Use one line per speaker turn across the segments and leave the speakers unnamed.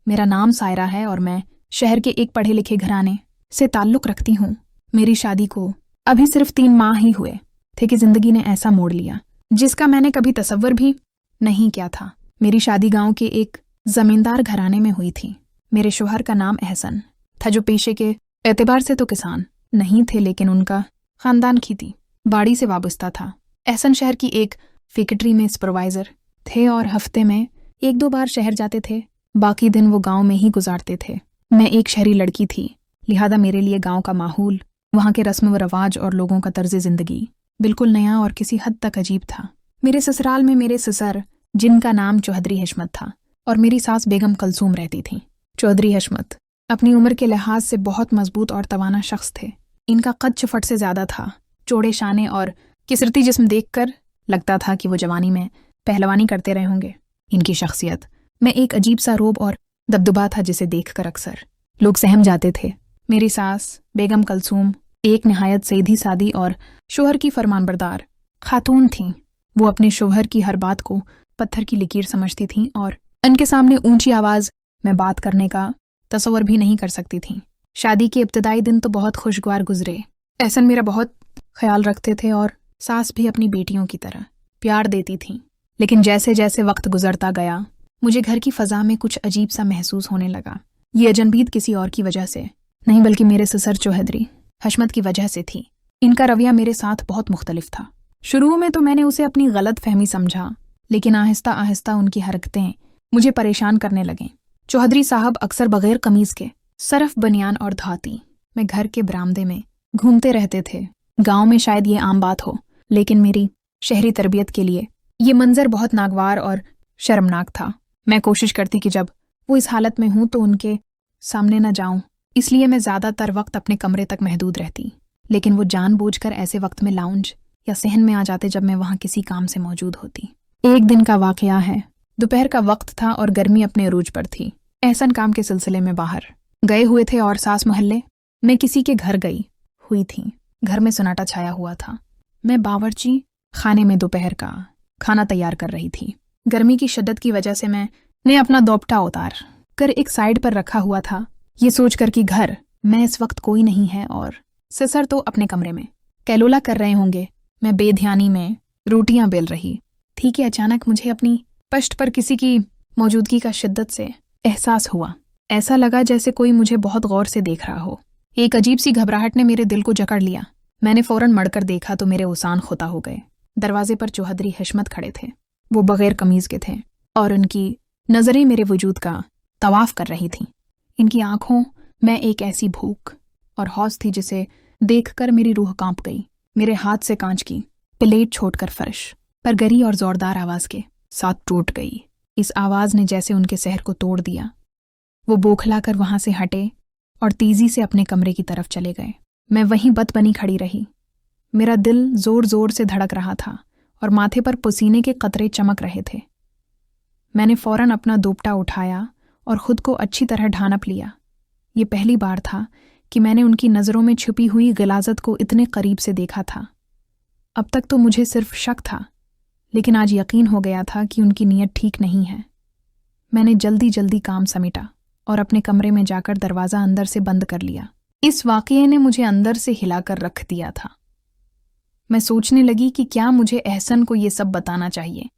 मेरा नाम सायरा है और मैं शहर के एक पढ़े लिखे घराने से ताल्लुक़ रखती हूँ। मेरी शादी को अभी सिर्फ 3 माह ही हुए थे कि जिंदगी ने ऐसा मोड़ लिया जिसका मैंने कभी तसव्वुर भी नहीं किया था। मेरी शादी गांव के एक जमींदार घराने में हुई थी। मेरे शौहर का नाम एहसन था, जो पेशे के एतबार से तो किसान नहीं थे, लेकिन उनका खानदान खेती बाड़ी से वाबस्ता था। एहसन शहर की एक फैक्ट्री में सुपरवाइजर थे और हफ्ते में 1-2 बार शहर जाते थे। बाकी दिन वो गांव में ही गुजारते थे। मैं एक शहरी लड़की थी, लिहाजा मेरे लिए गांव का माहौल, वहाँ के रस्म व रवाज और लोगों का तर्ज जिंदगी बिल्कुल नया और किसी हद तक अजीब था। मेरे ससुराल में मेरे ससुर, जिनका नाम चौधरी हशमत था, और मेरी सास बेगम कलसूम रहती थी। चौधरी हशमत अपनी उम्र के लिहाज से बहुत मजबूत और तवाना शख्स थे। इनका कद 6 फुट से ज्यादा था। चौड़े शाने और किसरती जिस्म देखकर लगता था कि वो जवानी में पहलवानी करते रहे होंगे। इनकी शख्सियत में एक अजीब सा रोब और दबदबा था, जिसे देखकर अक्सर लोग सहम जाते थे। मेरी सास बेगम कलसूम एक निहायत सीधी सादी और शौहर की फरमानबरदार खातून थीं। वो अपने शौहर की हर बात को पत्थर की लकीर समझती थीं और उनके सामने ऊंची आवाज में बात करने का तसव्वुर भी नहीं कर सकती थीं। शादी के इब्तदाई दिन तो बहुत खुशगवार गुजरे। एहसन मेरा बहुत ख्याल रखते थे और सास भी अपनी बेटियों की तरह प्यार देती थीं। लेकिन जैसे जैसे वक्त गुजरता गया, मुझे घर की फ़ज़ा में कुछ अजीब सा महसूस होने लगा। ये अजनबीत किसी और की वजह से नहीं, बल्कि मेरे ससुर चौधरी हशमत की वजह से थी। इनका रवैया मेरे साथ बहुत मुख्तलिफ था। शुरू में तो मैंने उसे अपनी गलत फहमी समझा, लेकिन आहिस्ता आहिस्ता उनकी हरकतें मुझे परेशान करने लगें। चौधरी साहब अक्सर बगैर कमीज के सरफ बनियान और धोती में घर के बरामदे में घूमते रहते थे। गांव में शायद ये आम बात हो, लेकिन मेरी शहरी तरबियत के लिए ये मंजर बहुत नागवार और शर्मनाक था। मैं कोशिश करती कि जब वो इस हालत में हूं तो उनके सामने न जाऊं, इसलिए मैं ज़्यादातर वक्त अपने कमरे तक महदूद रहती। लेकिन वो जानबूझकर ऐसे वक्त में लाउंज या सहन में आ जाते जब मैं वहाँ किसी काम से मौजूद होती। एक दिन का वाकया है। दोपहर का वक्त था और गर्मी अपने अरूज पर थी। एहसन काम के सिलसिले में बाहर गए हुए थे और सास मोहल्ले में किसी के घर गई हुई थी। घर में सन्नाटा छाया हुआ था। मैं बावर्ची खाने में दोपहर का खाना तैयार कर रही थी। गर्मी की शिद्दत की वजह से मैंने अपना दोपटा उतार कर एक साइड पर रखा हुआ था, ये सोचकर कि घर में इस वक्त कोई नहीं है और ससुर तो अपने कमरे में कैलोला कर रहे होंगे। मैं बेध्यानी में रोटियां बेल रही थी कि अचानक मुझे अपनी पश्त पर किसी की मौजूदगी का शिद्दत से एहसास हुआ। ऐसा लगा जैसे कोई मुझे बहुत गौर से देख रहा हो। एक अजीब सी घबराहट ने मेरे दिल को जकड़ लिया। मैंने फौरन मड़कर देखा तो मेरे ओसान खुता हो गए। दरवाजे पर चौधरी हशमत खड़े थे। वो बगैर कमीज के थे और उनकी नजरें मेरे वजूद का तवाफ कर रही थीं। इनकी आंखों में एक ऐसी भूख और हौस थी जिसे देखकर मेरी रूह कांप गई। मेरे हाथ से कांच की प्लेट छोड़कर फर्श पर गरी और जोरदार आवाज के साथ टूट गई। इस आवाज ने जैसे उनके सहर को तोड़ दिया। वो बौखलाकर वहां से हटे और तेजी से अपने कमरे की तरफ चले गए। मैं वहीं बत बनी खड़ी रही। मेरा दिल जोर जोर से धड़क रहा था और माथे पर पसीने के कतरे चमक रहे थे। मैंने फौरन अपना दोपटा उठाया और खुद को अच्छी तरह ढांप लिया। ये पहली बार था कि मैंने उनकी नज़रों में छुपी हुई गिलाज़त को इतने करीब से देखा था। अब तक तो मुझे सिर्फ शक था, लेकिन आज यकीन हो गया था कि उनकी नीयत ठीक नहीं है। मैंने जल्दी जल्दी काम समेटा और अपने कमरे में जाकर दरवाज़ा अंदर से बंद कर लिया। इस वाक़ये ने मुझे अंदर से हिलाकर रख दिया था। मैं सोचने लगी कि क्या मुझे एहसन को ये सब बताना चाहिए,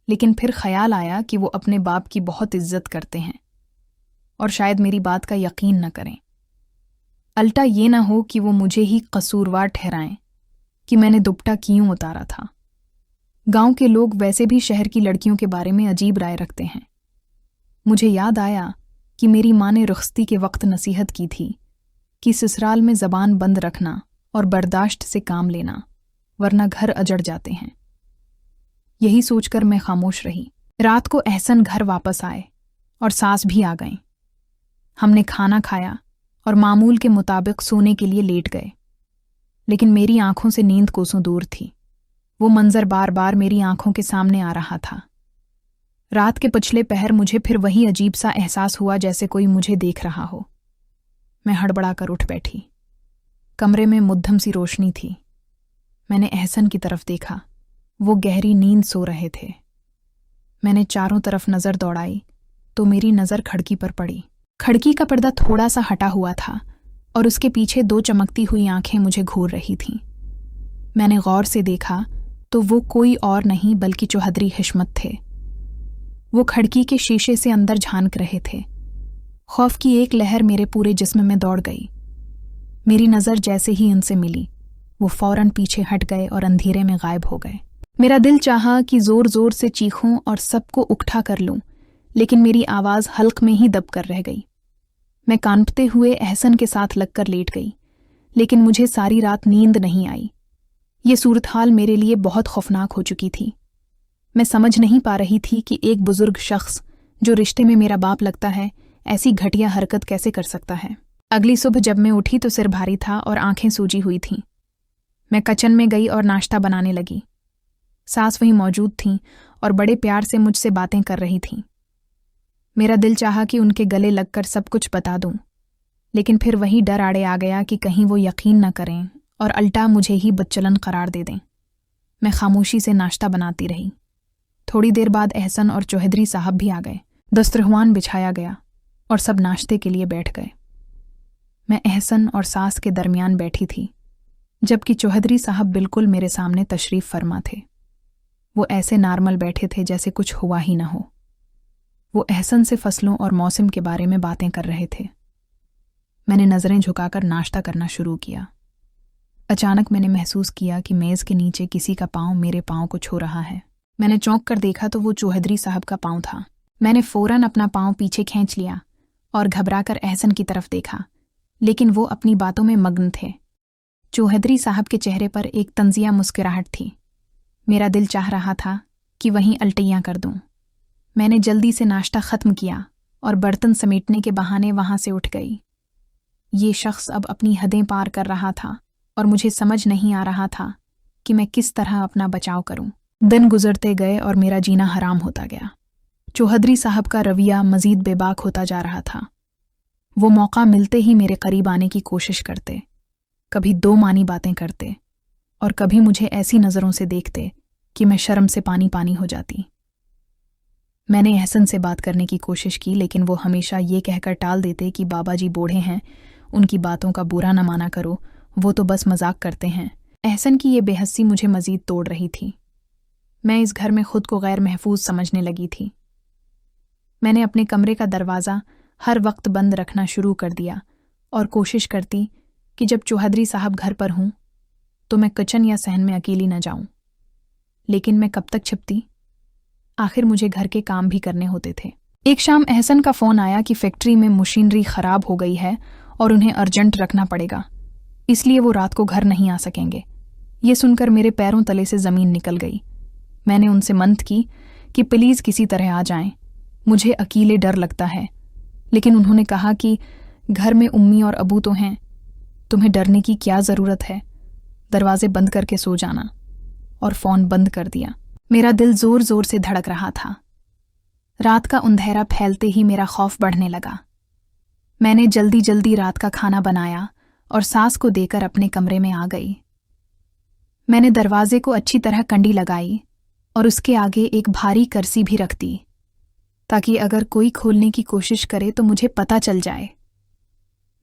लेकिन फिर ख्याल आया कि वो अपने बाप की बहुत इज्जत करते हैं और शायद मेरी बात का यकीन न करें। अल्टा ये ना हो कि वो मुझे ही कसूरवार ठहराएं कि मैंने दुपट्टा क्यों उतारा था। गांव के लोग वैसे भी शहर की लड़कियों के बारे में अजीब राय रखते हैं। मुझे याद आया कि मेरी माँ ने रुखसती के वक्त नसीहत की थी कि ससुराल में ज़बान बंद रखना और बर्दाश्त से काम लेना, वरना घर अजड़ जाते हैं। यही सोचकर मैं खामोश रही। रात को एहसन घर वापस आए और सास भी आ गईं। हमने खाना खाया और मामूल के मुताबिक सोने के लिए लेट गए, लेकिन मेरी आंखों से नींद कोसों दूर थी। वो मंजर बार बार मेरी आंखों के सामने आ रहा था। रात के पिछले पहर मुझे फिर वही अजीब सा एहसास हुआ जैसे कोई मुझे देख रहा हो। मैं हड़बड़ाकर उठ बैठी। कमरे में मुद्दम सी रोशनी थी। मैंने एहसन की तरफ देखा। वो गहरी नींद सो रहे थे। मैंने चारों तरफ नज़र दौड़ाई, तो मेरी नज़र खिड़की पर पड़ी। खिड़की का पर्दा थोड़ा सा हटा हुआ था और उसके पीछे 2 चमकती हुई आंखें मुझे घूर रही थीं। मैंने गौर से देखा तो वो कोई और नहीं बल्कि चौधरी हिशमत थे। वो खिड़की के शीशे से अंदर झांक रहे थे। खौफ की एक लहर मेरे पूरे जिस्म में दौड़ गई। मेरी नज़र जैसे ही उनसे मिली, वो फौरन पीछे हट गए और अंधेरे में गायब हो गए। मेरा दिल चाहा कि जोर जोर से चीखूं और सबको उकठा कर लूं, लेकिन मेरी आवाज़ हल्क में ही दब कर रह गई। मैं कांपते हुए एहसन के साथ लगकर लेट गई, लेकिन मुझे सारी रात नींद नहीं आई। ये सूरत हाल मेरे लिए बहुत खौफनाक हो चुकी थी। मैं समझ नहीं पा रही थी कि एक बुजुर्ग शख्स जो रिश्ते में मेरा बाप लगता है ऐसी घटिया हरकत कैसे कर सकता है। अगली सुबह जब मैं उठी तो सिर भारी था और आंखें सूजी हुई थीं। मैं किचन में गई और नाश्ता बनाने लगी। सास वहीं मौजूद थीं और बड़े प्यार से मुझसे बातें कर रही थीं। मेरा दिल चाहा कि उनके गले लगकर सब कुछ बता दूं, लेकिन फिर वही डर आड़े आ गया कि कहीं वो यकीन न करें और अल्टा मुझे ही बदचलन करार दे दें। मैं खामोशी से नाश्ता बनाती रही। थोड़ी देर बाद एहसन और चौधरी साहब भी आ गए। दस्तरख्वान बिछाया गया और सब नाश्ते के लिए बैठ गए। मैं एहसन और सास के दरमियान बैठी थी, जबकि चौधरी साहब बिल्कुल मेरे सामने तशरीफ फरमा थे। वो ऐसे नॉर्मल बैठे थे जैसे कुछ हुआ ही ना हो। वो एहसन से फसलों और मौसम के बारे में बातें कर रहे थे। मैंने नज़रें झुकाकर नाश्ता करना शुरू किया। अचानक मैंने महसूस किया कि मेज़ के नीचे किसी का पाँव मेरे पाँव को छू रहा है। मैंने चौंक कर देखा तो वो चौधरी साहब का पाँव था। मैंने फ़ौरन अपना पाँव पीछे खींच लिया और घबराकर एहसन की तरफ देखा, लेकिन वो अपनी बातों में मग्न थे। चौधरी साहब के चेहरे पर एक तंजिया मुस्कुराहट थी। मेरा दिल चाह रहा था कि वहीं अल्टियाँ कर दूं। मैंने जल्दी से नाश्ता ख़त्म किया और बर्तन समेटने के बहाने वहाँ से उठ गई। ये शख्स अब अपनी हदें पार कर रहा था और मुझे समझ नहीं आ रहा था कि मैं किस तरह अपना बचाव करूं। दिन गुजरते गए और मेरा जीना हराम होता गया। चौधरी साहब का रवैया मज़ीद बेबाक होता जा रहा था। वो मौका मिलते ही मेरे करीब आने की कोशिश करते, कभी 2 मानी बातें करते और कभी मुझे ऐसी नज़रों से देखते कि मैं शर्म से पानी पानी हो जाती। मैंने एहसन से बात करने की कोशिश की, लेकिन वो हमेशा ये कहकर टाल देते कि बाबा जी बूढ़े हैं, उनकी बातों का बुरा न माना करो, वो तो बस मजाक करते हैं। एहसन की ये बेहसी मुझे मज़ीद तोड़ रही थी। मैं इस घर में खुद को गैर महफूज समझने लगी थी। मैंने अपने कमरे का दरवाज़ा हर वक्त बंद रखना शुरू कर दिया और कोशिश करती कि जब चौधरी साहब घर पर हों तो मैं किचन या सहन में अकेली न जाऊं। लेकिन मैं कब तक छिपती? आखिर मुझे घर के काम भी करने होते थे। एक शाम एहसन का फ़ोन आया कि फैक्ट्री में मशीनरी ख़राब हो गई है और उन्हें अर्जेंट रखना पड़ेगा, इसलिए वो रात को घर नहीं आ सकेंगे। ये सुनकर मेरे पैरों तले से ज़मीन निकल गई। मैंने उनसे मनत की कि प्लीज़ किसी तरह आ जाएं, मुझे अकेले डर लगता है। लेकिन उन्होंने कहा कि घर में उम्मी और अबू तो हैं, तुम्हें डरने की क्या ज़रूरत है, दरवाजे बंद करके सो जाना। और फ़ोन बंद कर दिया। मेरा दिल ज़ोर ज़ोर से धड़क रहा था। रात का अंधेरा फैलते ही मेरा खौफ बढ़ने लगा। मैंने जल्दी जल्दी रात का खाना बनाया और सास को देकर अपने कमरे में आ गई। मैंने दरवाजे को अच्छी तरह कंडी लगाई और उसके आगे एक भारी कर्सी भी रख दी, ताकि अगर कोई खोलने की कोशिश करे तो मुझे पता चल जाए।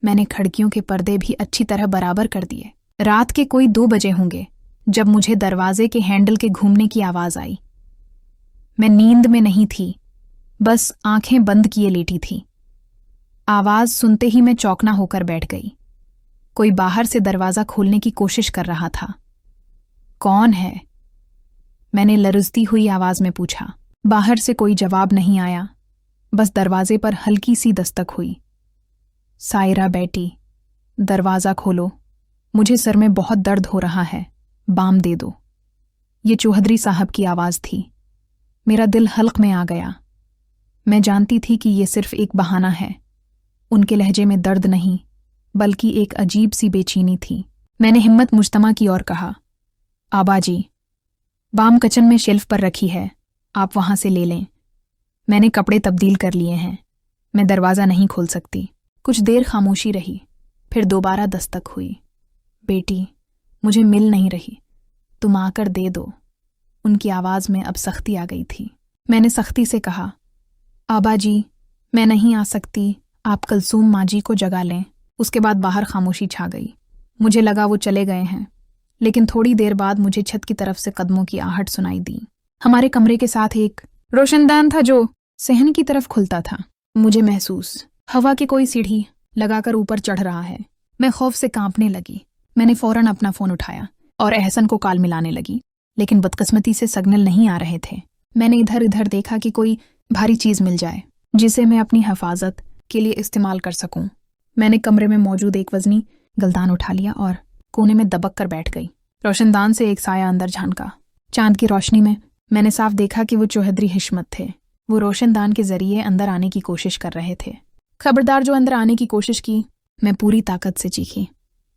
मैंने खिड़कियों के पर्दे भी अच्छी तरह बराबर कर दिए। रात के कोई 2 बजे होंगे जब मुझे दरवाजे के हैंडल के घूमने की आवाज़ आई। मैं नींद में नहीं थी, बस आंखें बंद किए लेटी थी। आवाज़ सुनते ही मैं चौंकना होकर बैठ गई। कोई बाहर से दरवाज़ा खोलने की कोशिश कर रहा था। कौन है? मैंने लरजती हुई आवाज़ में पूछा। बाहर से कोई जवाब नहीं आया, बस दरवाजे पर हल्की सी दस्तक हुई। सायरा बेटी, दरवाज़ा खोलो, मुझे सर में बहुत दर्द हो रहा है, बाम दे दो। ये चौधरी साहब की आवाज़ थी। मेरा दिल हल्क में आ गया। मैं जानती थी कि ये सिर्फ एक बहाना है। उनके लहजे में दर्द नहीं, बल्कि एक अजीब सी बेचैनी थी। मैंने हिम्मत मुज्तमा की ओर कहा, आबाजी, बाम किचन में शेल्फ पर रखी है, आप वहाँ से ले लें। मैंने कपड़े तब्दील कर लिए हैं, मैं दरवाज़ा नहीं खोल सकती। कुछ देर खामोशी रही, फिर दोबारा दस्तक हुई। बेटी, मुझे मिल नहीं रही, तुम आकर दे दो। उनकी आवाज़ में अब सख्ती आ गई थी। मैंने सख्ती से कहा, आबाजी, मैं नहीं आ सकती, आप कलसूम माजी को जगा लें। उसके बाद बाहर खामोशी छा गई। मुझे लगा वो चले गए हैं, लेकिन थोड़ी देर बाद मुझे छत की तरफ से कदमों की आहट सुनाई दी। हमारे कमरे के साथ एक रोशनदान था जो सहन की तरफ खुलता था। मुझे महसूस हवा की कोई सीढ़ी लगाकर ऊपर चढ़ रहा है। मैं खौफ से कांपने लगी। मैंने फौरन अपना फोन उठाया और एहसन को कॉल मिलाने लगी, लेकिन बदकिस्मती से सिग्नल नहीं आ रहे थे। मैंने इधर उधर देखा कि कोई भारी चीज मिल जाए जिसे मैं अपनी हिफाजत के लिए इस्तेमाल कर सकूं। मैंने कमरे में मौजूद एक वजनी गलदान उठा लिया और कोने में दबक कर बैठ गई। रोशनदान से एक साया अंदर झांका। चांद की रोशनी में मैंने साफ देखा कि वो चौधरी हिशमत थे। वो रोशनदान के जरिए अंदर आने की कोशिश कर रहे थे। खबरदार जो अंदर आने की कोशिश की, मैं पूरी ताकत से चीखी,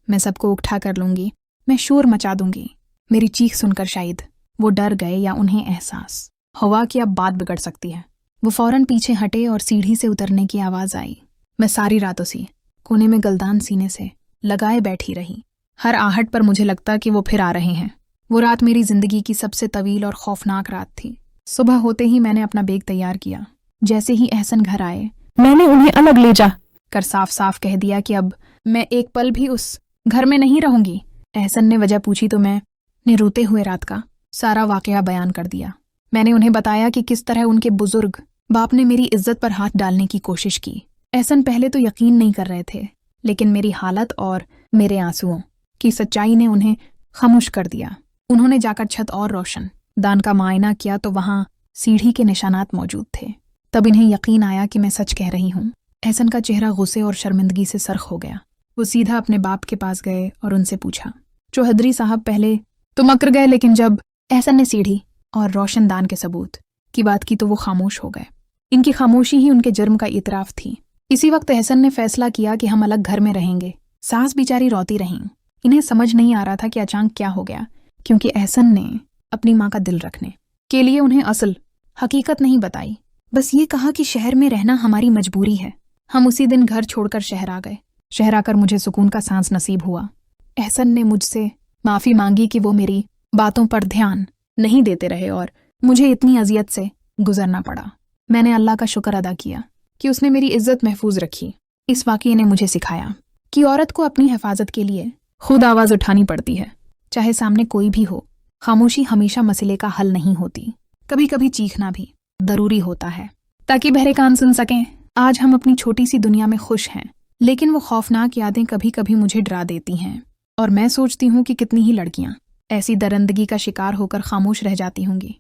मैं सबको उठा कर लूंगी, मैं शोर मचा दूंगी। मेरी चीख सुनकर शायद वो डर गए या उन्हें एहसास हुआ कि अब बात बिगड़ सकती है। वो फौरन पीछे हटे और सीढ़ी से उतरने की आवाज आई। मैं सारी रात उसी कोने में गलदान सीने से लगाए बैठी रही। हर आहट पर मुझे लगता कि वो फिर आ रहे हैं। वो रात मेरी जिंदगी की सबसे तवील और खौफनाक रात थी। सुबह होते ही मैंने अपना बैग तैयार किया। जैसे ही एहसन घर आए, मैंने उन्हें अलग ले जा कर साफ साफ कह दिया कि अब मैं एक पल भी उस घर में नहीं रहूंगी। एहसन ने वजह पूछी तो मैंने रोते हुए रात का सारा वाकया बयान कर दिया। मैंने उन्हें बताया कि किस तरह उनके बुजुर्ग बाप ने मेरी इज्जत पर हाथ डालने की कोशिश की। एहसन पहले तो यकीन नहीं कर रहे थे, लेकिन मेरी हालत और मेरे आंसुओं की सच्चाई ने उन्हें खामोश कर दिया। उन्होंने जाकर छत और रोशन दान का मुआयना किया तो वहां सीढ़ी के निशानात मौजूद थे। तब इन्हें यकीन आया कि मैं सच कह रही हूँ। एहसन का चेहरा गुस्से और शर्मिंदगी से सरख हो गया। वो सीधा अपने बाप के पास गए और उनसे पूछा, चौधरी साहब पहले तो मकर गए, लेकिन जब एहसन ने सीढ़ी और रोशनदान के सबूत की बात की तो वो खामोश हो गए। इनकी खामोशी ही उनके जुर्म का इतराफ थी। इसी वक्त एहसन ने फैसला किया कि हम अलग घर में रहेंगे। सास बेचारी रोती रहीं। इन्हें समझ नहीं आ रहा था कि अचानक क्या हो गया, क्योंकि एहसन ने अपनी माँ का दिल रखने के लिए उन्हें असल हकीकत नहीं बताई। बस ये कहा कि शहर में रहना हमारी मजबूरी है। हम उसी दिन घर छोड़कर शहर आ गए। शहर आकर मुझे सुकून का सांस नसीब हुआ। एहसन ने मुझसे माफी मांगी कि वो मेरी बातों पर ध्यान नहीं देते रहे और मुझे इतनी अजियत से गुजरना पड़ा। मैंने अल्लाह का शुक्र अदा किया कि उसने मेरी इज्जत महफूज रखी। इस वाक़ये ने मुझे सिखाया कि औरत को अपनी हिफाजत के लिए खुद आवाज़ उठानी पड़ती है, चाहे सामने कोई भी हो। खामोशी हमेशा मसले का हल नहीं होती। कभी कभी चीखना भी जरूरी होता है ताकि बहरे कान सुन सकें। आज हम अपनी छोटी सी दुनिया में खुश हैं, लेकिन वो खौफनाक यादें कभी कभी मुझे डरा देती हैं। और मैं सोचती हूँ कि कितनी ही लड़कियां ऐसी दरिंदगी का शिकार होकर खामोश रह जाती होंगी।